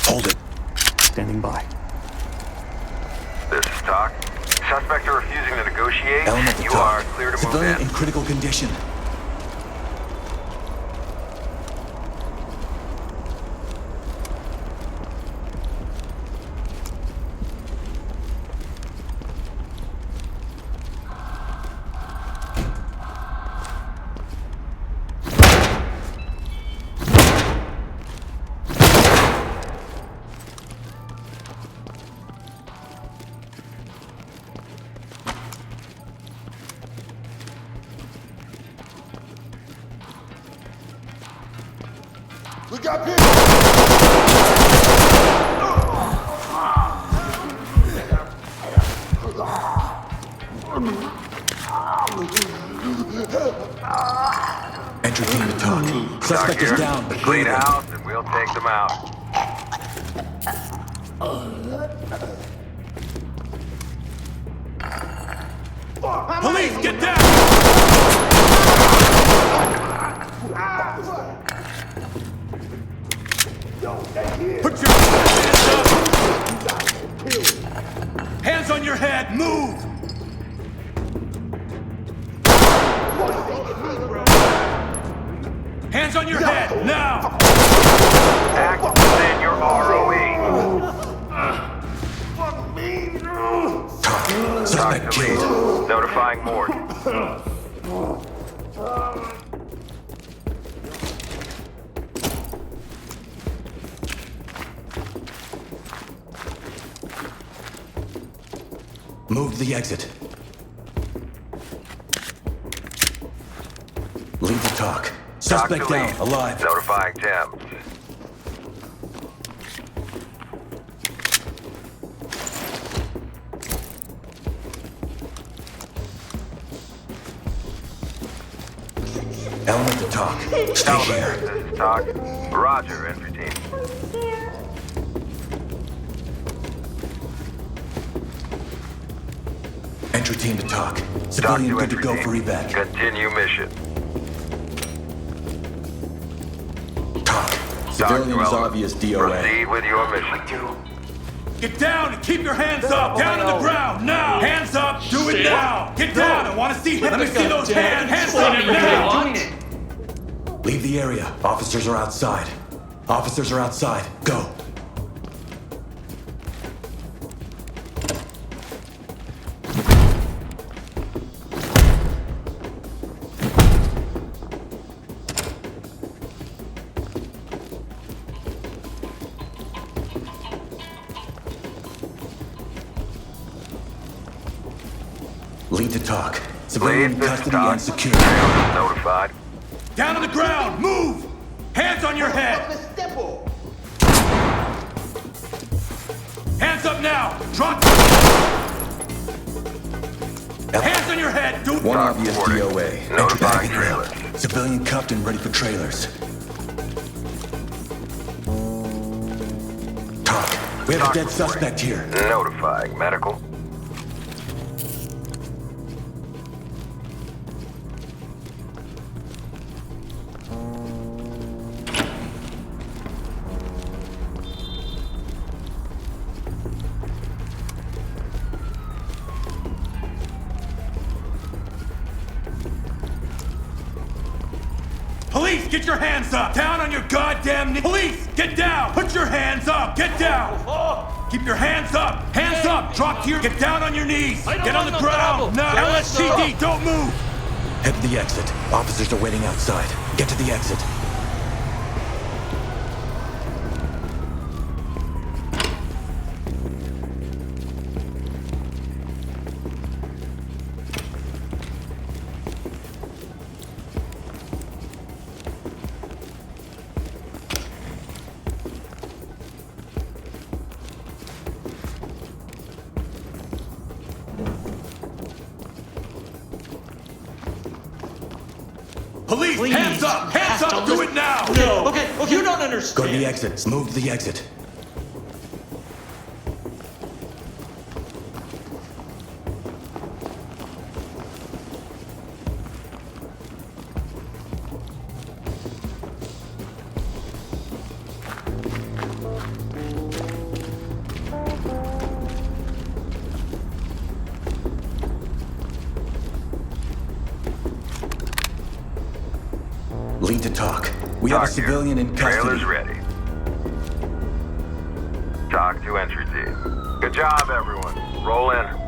Hold it. Standing by. This is Talk. Suspects are refusing to negotiate. Element You Talk. are clear to move Civilian in. in critical condition. We got people! Entry team to Talk. Suspect is down, but Clean breathing. house and we'll take them out. Police, get down! Put your hands up! Hands on your head, move! Hands on your head, now! Act within your ROE. Talk Suspect to lead. killed. Notifying morgue. Move to the exit. Lead to Talk. Suspect Talk to down, lead. alive. Notifying Thames. Element to Talk. Stay here. This is Talk. Roger, entry team. Entry team to Talk. Talk Civilian to good to entry go team. for evac. Continue mission. Talk. Talk Civilian to is Element. obvious DOA. Proceed with your mission. Get down and keep your hands up! Down on the ground, now! Hands up, do it now! Get down, I want to see him! Let me see those hands! Hands up now! Leave the area. Officers are outside. Officers are outside. Go. Lead to Talk. Civilian Lead, this is custody Talk. and secure. Trailers notified. Down on the ground! Move! Hands on your head! Hands up now! Drop! Hands on your head! Do One Talk obvious reporting. DOA. Notifying Entry bag trailers. in. Civilian cuffed and ready for trailers. Talk. We have a Talk dead reporting. suspect here. Notifying medical. Police, get your hands up! Down on your goddamn knees! Police, get down! Put your hands up! Get down! Keep your hands up! Hands up! Drop to your... Get down on your knees! Get on the ground! No! LSCD, don't move! Head to the exit. Officers are waiting outside. Get to the exit. Police, Please. hands up! Hands up! Do it now! No. Okay, you don't understand. Go to the exit. Move to the exit. Lead to talk. We have a Talk here. civilian in custody. Trailer's ready. Talk to entry team. Good job, everyone. Roll in.